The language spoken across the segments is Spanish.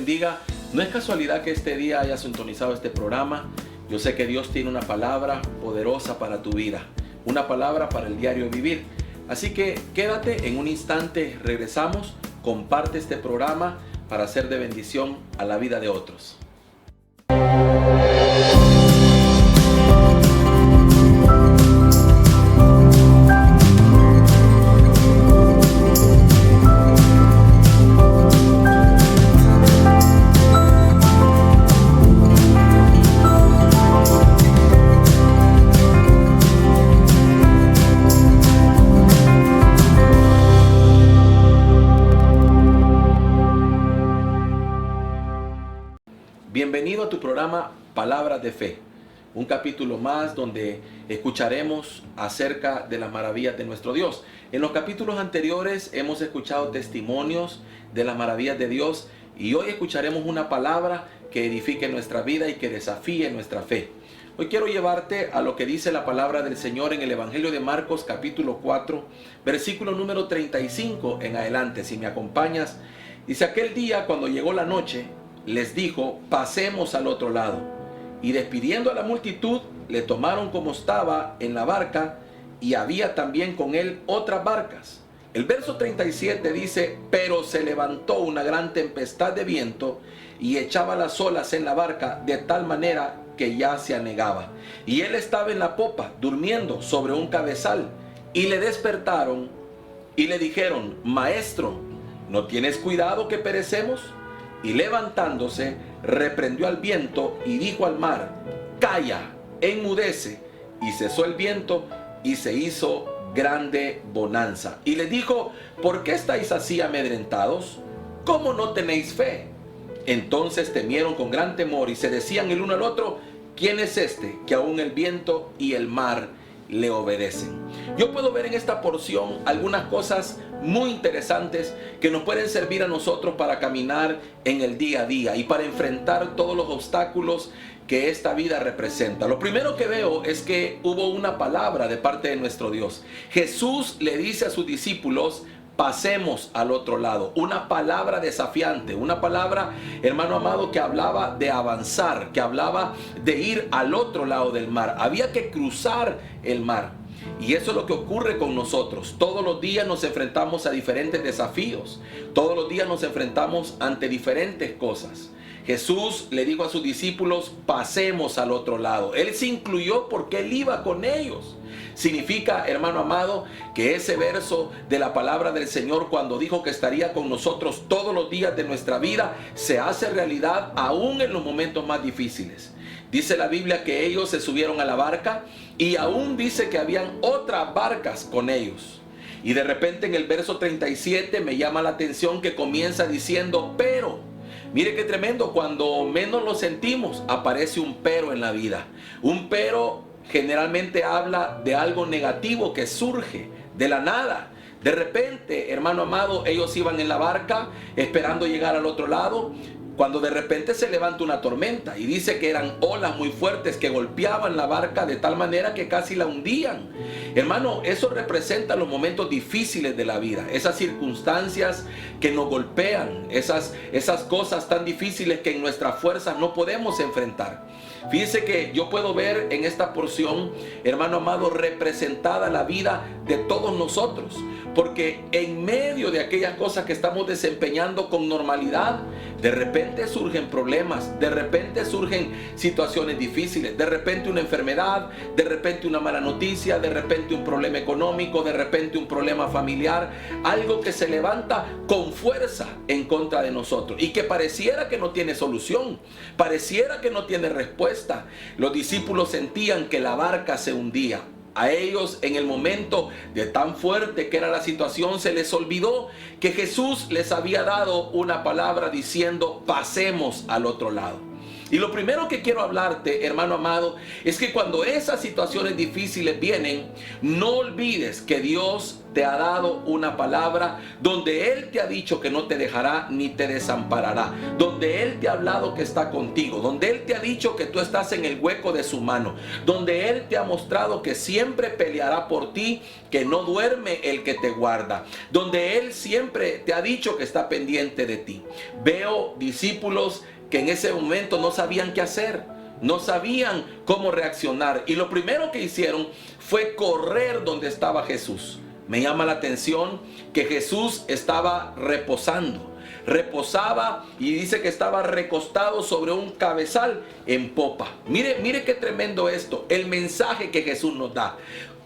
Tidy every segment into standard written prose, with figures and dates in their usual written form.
bendiga. No es casualidad que este día hayas sintonizado este programa. Yo sé que Dios tiene una palabra poderosa para tu vida, una palabra para el diario vivir. Así que quédate, en un instante regresamos. Comparte este programa para ser de bendición a la vida de otros. Bienvenido a tu programa Palabras de Fe, un capítulo más donde escucharemos acerca de las maravillas de nuestro Dios. En los capítulos anteriores hemos escuchado testimonios de las maravillas de Dios y hoy escucharemos una palabra que edifique nuestra vida y que desafíe nuestra fe. Hoy quiero llevarte a lo que dice la palabra del Señor en el Evangelio de Marcos capítulo 4, versículo número 35 en adelante. Si me acompañas, dice: aquel día, cuando llegó la noche, les dijo: pasemos al otro lado. Y despidiendo a la multitud, le tomaron como estaba en la barca, y había también con él otras barcas. El verso 37 dice: pero se levantó una gran tempestad de viento, y echaba las olas en la barca de tal manera que ya se anegaba. Y él estaba en la popa, durmiendo sobre un cabezal. Y le despertaron, y le dijeron: Maestro, ¿no tienes cuidado que perecemos? Y levantándose, reprendió al viento y dijo al mar: calla, enmudece. Y cesó el viento y se hizo grande bonanza. Y le dijo: ¿por qué estáis así amedrentados? ¿Cómo no tenéis fe? Entonces temieron con gran temor y se decían el uno al otro: ¿quién es este que aún el viento y el mar le obedecen? Yo puedo ver en esta porción algunas cosas muy interesantes que nos pueden servir a nosotros para caminar en el día a día y para enfrentar todos los obstáculos que esta vida representa. Lo primero que veo es que hubo una palabra de parte de nuestro Dios. Jesús le dice a sus discípulos: pasemos al otro lado. Una palabra desafiante, una palabra, hermano amado, que hablaba de avanzar, que hablaba de ir al otro lado del mar. Había que cruzar el mar. Y eso es lo que ocurre con nosotros. Todos los días nos enfrentamos a diferentes desafíos. Todos los días nos enfrentamos ante diferentes cosas. Jesús le dijo a sus discípulos: pasemos al otro lado. Él se incluyó porque Él iba con ellos. Significa, hermano amado, que ese verso de la palabra del Señor, cuando dijo que estaría con nosotros todos los días de nuestra vida, se hace realidad aún en los momentos más difíciles. Dice la Biblia que ellos se subieron a la barca y aún dice que habían otras barcas con ellos. Y de repente en el verso 37 me llama la atención que comienza diciendo: pero. Mire qué tremendo, cuando menos lo sentimos, aparece un pero en la vida. Un pero generalmente habla de algo negativo que surge de la nada. De repente, hermano amado, ellos iban en la barca esperando llegar al otro lado, cuando de repente se levanta una tormenta y dice que eran olas muy fuertes que golpeaban la barca de tal manera que casi la hundían. Hermano, eso representa los momentos difíciles de la vida, esas circunstancias que nos golpean, esas cosas tan difíciles que en nuestras fuerzas no podemos enfrentar. Fíjese que yo puedo ver en esta porción, hermano amado, representada la vida de todos nosotros, porque en medio de aquellas cosas que estamos desempeñando con normalidad, de repente surgen problemas, de repente surgen situaciones difíciles, de repente una enfermedad, de repente una mala noticia, de repente un problema económico, de repente un problema familiar, algo que se levanta con fuerza en contra de nosotros y que pareciera que no tiene solución, pareciera que no tiene respuesta. Los discípulos sentían que la barca se hundía. A ellos, en el momento de tan fuerte que era la situación, se les olvidó que Jesús les había dado una palabra diciendo: pasemos al otro lado. Y lo primero que quiero hablarte, hermano amado, es que cuando esas situaciones difíciles vienen, no olvides que Dios te ha dado una palabra donde Él te ha dicho que no te dejará ni te desamparará, donde Él te ha hablado que está contigo, donde Él te ha dicho que tú estás en el hueco de su mano, donde Él te ha mostrado que siempre peleará por ti, que no duerme el que te guarda, donde Él siempre te ha dicho que está pendiente de ti. Veo discípulos que en ese momento no sabían qué hacer, no sabían cómo reaccionar, y lo primero que hicieron fue correr donde estaba Jesús. Me llama la atención que Jesús estaba reposaba y dice que estaba recostado sobre un cabezal en popa. Mire qué tremendo esto, el mensaje que Jesús nos da.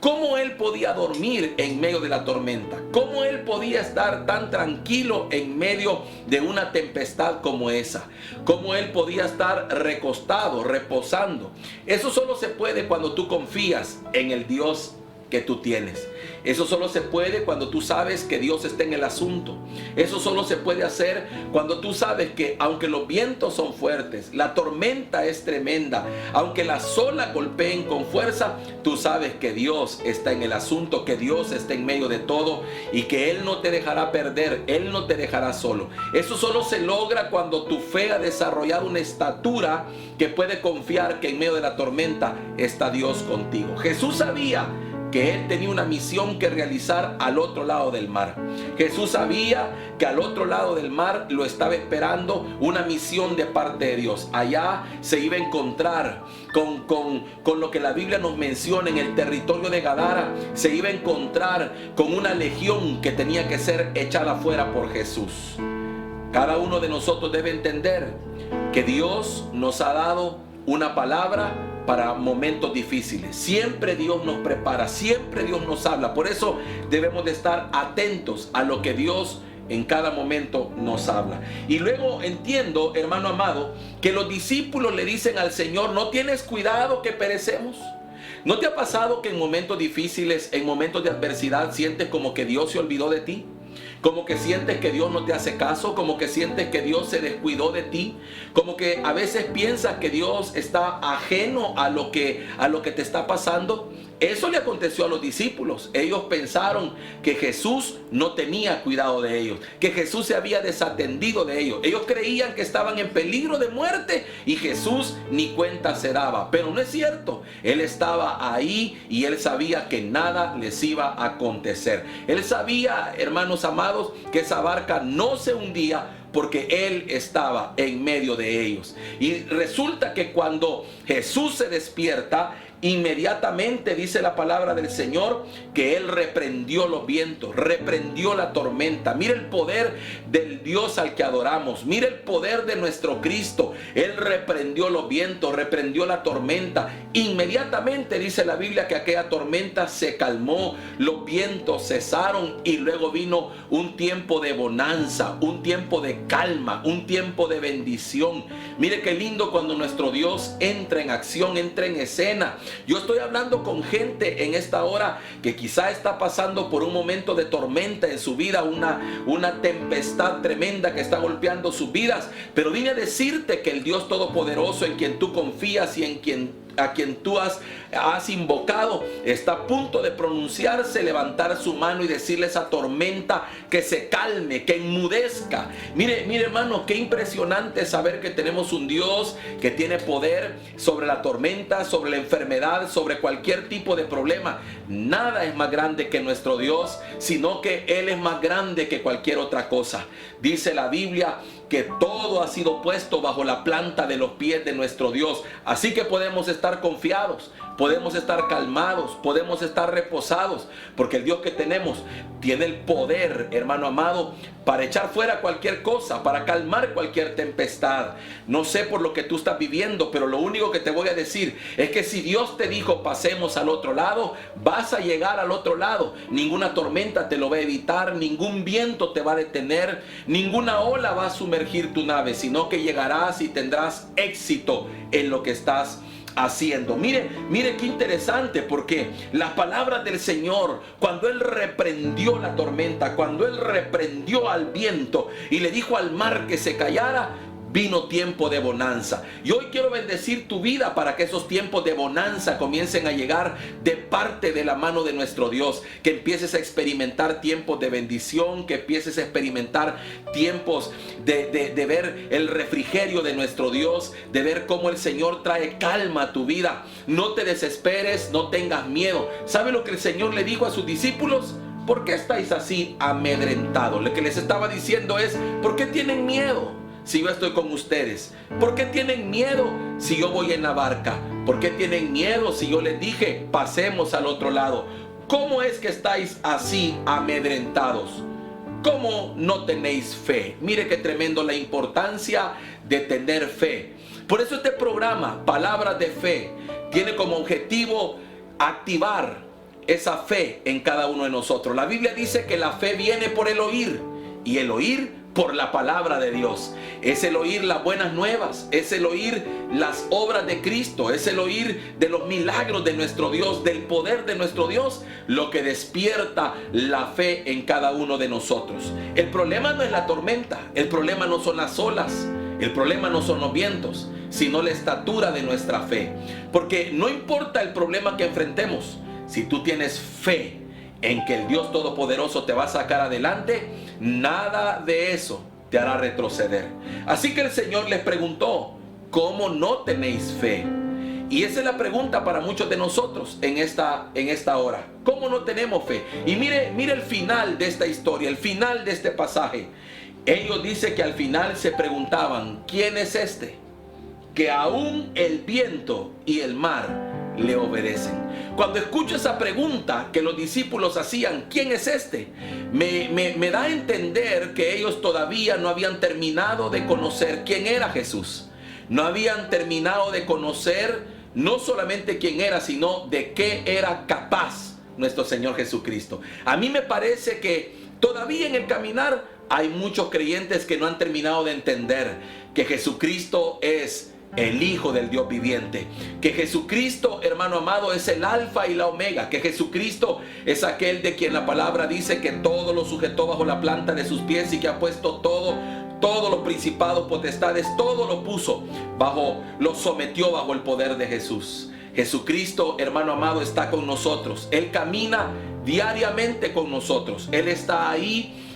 ¿Cómo Él podía dormir en medio de la tormenta? ¿Cómo Él podía estar tan tranquilo en medio de una tempestad como esa? ¿Cómo Él podía estar recostado, reposando? Eso solo se puede cuando tú confías en el Dios que tú tienes. Eso solo se puede cuando tú sabes que Dios está en el asunto. Eso solo se puede hacer cuando tú sabes que aunque los vientos son fuertes, la tormenta es tremenda, aunque las olas golpeen con fuerza, tú sabes que Dios está en el asunto, que Dios está en medio de todo y que Él no te dejará perder, Él no te dejará solo. Eso solo se logra cuando tu fe ha desarrollado una estatura que puede confiar que en medio de la tormenta está Dios contigo. Jesús sabía que Él tenía una misión que realizar al otro lado del mar. Jesús sabía que al otro lado del mar lo estaba esperando una misión de parte de Dios. Allá se iba a encontrar con lo que la Biblia nos menciona en el territorio de Gadara. Se iba a encontrar con una legión que tenía que ser echada fuera por Jesús. Cada uno de nosotros debe entender que Dios nos ha dado una palabra para momentos difíciles. Siempre Dios nos prepara, siempre Dios nos habla. Por eso debemos de estar atentos a lo que Dios en cada momento nos habla. Y luego entiendo, hermano amado, que los discípulos le dicen al Señor: ¿no tienes cuidado que perecemos? ¿No te ha pasado que en momentos difíciles, en momentos de adversidad, sientes como que Dios se olvidó de ti? Como que sientes que Dios no te hace caso, como que sientes que Dios se descuidó de ti, como que a veces piensas que Dios está ajeno a lo que te está pasando. Eso le aconteció a los discípulos. Ellos pensaron que Jesús no tenía cuidado de ellos, que Jesús se había desatendido de ellos. Ellos creían que estaban en peligro de muerte y Jesús ni cuenta se daba. Pero no es cierto. Él estaba ahí y Él sabía que nada les iba a acontecer. Él sabía, hermanos amados, que esa barca no se hundía porque Él estaba en medio de ellos. Y resulta que cuando Jesús se despierta, inmediatamente dice la palabra del Señor que Él reprendió los vientos, reprendió la tormenta. Mira el poder del Dios al que adoramos, mira el poder de nuestro Cristo. Él reprendió los vientos, reprendió la tormenta. Inmediatamente dice la Biblia que aquella tormenta se calmó, los vientos cesaron y luego vino un tiempo de bonanza, un tiempo de calma, un tiempo de bendición. Mire qué lindo cuando nuestro Dios entra en acción, entra en escena. Yo estoy hablando con gente en esta hora que quizá está pasando por un momento de tormenta en su vida, una tempestad tremenda que está golpeando sus vidas, pero vine a decirte que el Dios Todopoderoso en quien tú confías y a quien tú has invocado está a punto de pronunciarse, levantar su mano y decirle a esa tormenta que se calme, que enmudezca. Mire hermano, qué impresionante saber que tenemos un Dios que tiene poder sobre la tormenta, sobre la enfermedad, sobre cualquier tipo de problema. Nada es más grande que nuestro Dios, sino que Él es más grande que cualquier otra cosa. Dice la Biblia que todo ha sido puesto bajo la planta de los pies de nuestro Dios. Así que podemos estar confiados, podemos estar calmados, podemos estar reposados, porque el Dios que tenemos tiene el poder, hermano amado, para echar fuera cualquier cosa, para calmar cualquier tempestad. No sé por lo que tú estás viviendo, pero lo único que te voy a decir es que si Dios te dijo pasemos al otro lado, vas a llegar al otro lado. Ninguna tormenta te lo va a evitar, ningún viento te va a detener, ninguna ola va a sumergir tu nave, sino que llegarás y tendrás éxito en lo que estás haciendo. Mire qué interesante, porque las palabras del Señor, cuando Él reprendió la tormenta, cuando Él reprendió al viento y le dijo al mar que se callara, vino tiempo de bonanza. Y hoy quiero bendecir tu vida para que esos tiempos de bonanza comiencen a llegar de parte de la mano de nuestro Dios. Que empieces a experimentar tiempos de bendición, que empieces a experimentar tiempos de ver el refrigerio de nuestro Dios, de ver cómo el Señor trae calma a tu vida. No te desesperes, no tengas miedo. ¿Sabe lo que el Señor le dijo a sus discípulos? ¿Por qué estáis así amedrentados? Lo que les estaba diciendo es, ¿por qué tienen miedo si yo estoy con ustedes? ¿Por qué tienen miedo si yo voy en la barca? ¿Por qué tienen miedo si yo les dije, pasemos al otro lado? ¿Cómo es que estáis así amedrentados? ¿Cómo no tenéis fe? Mire qué tremendo la importancia de tener fe. Por eso este programa, Palabras de Fe, tiene como objetivo activar esa fe en cada uno de nosotros. La Biblia dice que la fe viene por el oír, y el oír por la palabra de Dios. Es el oír las buenas nuevas, es el oír las obras de Cristo, es el oír de los milagros de nuestro Dios, del poder de nuestro Dios, lo que despierta la fe en cada uno de nosotros. El problema no es la tormenta, el problema no son las olas, el problema no son los vientos, sino la estatura de nuestra fe. Porque no importa el problema que enfrentemos, si tú tienes fe en que el Dios Todopoderoso te va a sacar adelante, nada de eso te hará retroceder. Así que el Señor les preguntó, ¿cómo no tenéis fe? Y esa es la pregunta para muchos de nosotros en esta hora. ¿Cómo no tenemos fe? Y mire el final de esta historia, el final de este pasaje. Ellos dicen que al final se preguntaban, ¿quién es este? Que aún el viento y el mar le obedecen. Cuando escucho esa pregunta que los discípulos hacían, ¿quién es este? Me da a entender que ellos todavía no habían terminado de conocer quién era Jesús. No habían terminado de conocer no solamente quién era, sino de qué era capaz nuestro Señor Jesucristo. A mí me parece que todavía en el caminar hay muchos creyentes que no han terminado de entender que Jesucristo es el Hijo del Dios viviente, que Jesucristo, hermano amado, es el alfa y la omega, que Jesucristo es aquel de quien la palabra dice que todo lo sujetó bajo la planta de sus pies y que ha puesto todos los principados, potestades, todo lo puso lo sometió bajo el poder de Jesús. Jesucristo, hermano amado, está con nosotros. Él camina diariamente con nosotros. Él está ahí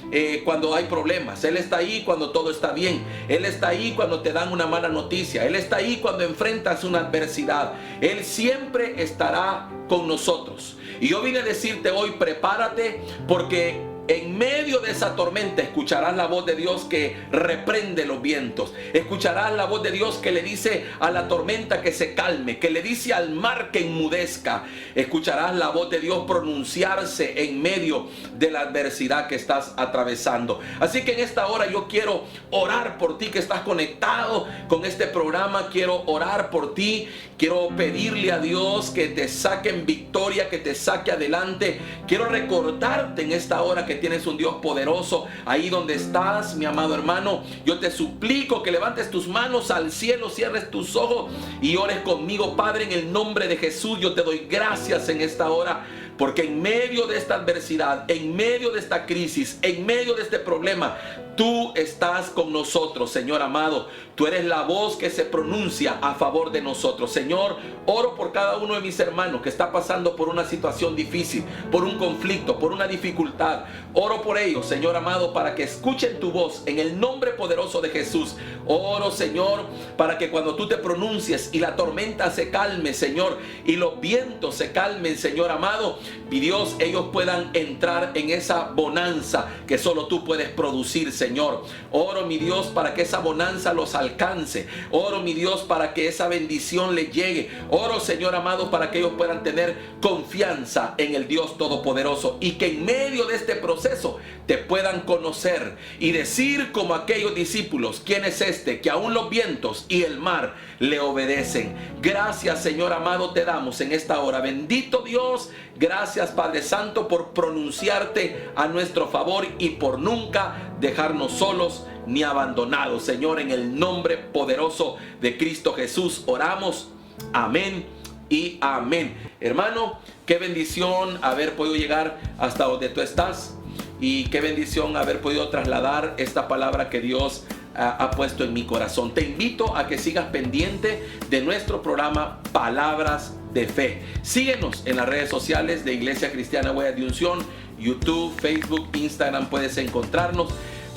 cuando hay problemas. Él está ahí cuando todo está bien. Él está ahí cuando te dan una mala noticia. Él está ahí cuando enfrentas una adversidad. Él siempre estará con nosotros. Y yo vine a decirte hoy, prepárate, porque en medio de esa tormenta escucharás la voz de Dios que reprende los vientos. Escucharás la voz de Dios que le dice a la tormenta que se calme, que le dice al mar que enmudezca. Escucharás la voz de Dios pronunciarse en medio de la adversidad que estás atravesando. Así que en esta hora yo quiero orar por ti que estás conectado con este programa. Quiero orar por ti. Quiero pedirle a Dios que te saque en victoria, que te saque adelante. Quiero recordarte en esta hora que tienes un Dios poderoso. Ahí donde estás, mi amado hermano, yo te suplico que levantes tus manos al cielo, cierres tus ojos y ores conmigo. Padre, en el nombre de Jesús, yo te doy gracias en esta hora, porque en medio de esta adversidad, en medio de esta crisis, en medio de este problema, tú estás con nosotros, Señor amado. Tú eres la voz que se pronuncia a favor de nosotros. Señor, oro por cada uno de mis hermanos que está pasando por una situación difícil, por un conflicto, por una dificultad. Oro por ellos, Señor amado, para que escuchen tu voz en el nombre poderoso de Jesús. Oro, Señor, para que cuando tú te pronuncies y la tormenta se calme, Señor, y los vientos se calmen, Señor amado, mi Dios, ellos puedan entrar en esa bonanza que solo tú puedes producir, Señor. Oro, mi Dios, para que esa bonanza los alcance. Oro, mi Dios, para que esa bendición les llegue. Oro, Señor amado, para que ellos puedan tener confianza en el Dios Todopoderoso y que en medio de este proceso te puedan conocer y decir como aquellos discípulos, ¿quién es este que aún los vientos y el mar le obedecen? Gracias, Señor amado, te damos en esta hora. Bendito Dios, gracias, Padre Santo, por pronunciarte a nuestro favor y por nunca dejarnos solos ni abandonados. Señor, en el nombre poderoso de Cristo Jesús oramos. Amén y amén. Hermano, qué bendición haber podido llegar hasta donde tú estás. Y qué bendición haber podido trasladar esta palabra que Dios ha puesto en mi corazón. Te invito a que sigas pendiente de nuestro programa Palabras de Fe. Síguenos en las redes sociales de Iglesia Cristiana Huella de Unción, YouTube, Facebook, Instagram, puedes encontrarnos.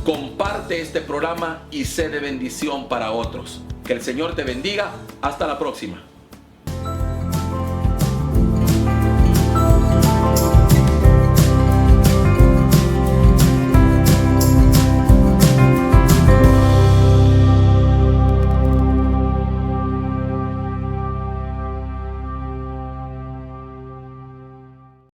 Comparte este programa y sé de bendición para otros. Que el Señor te bendiga. Hasta la próxima.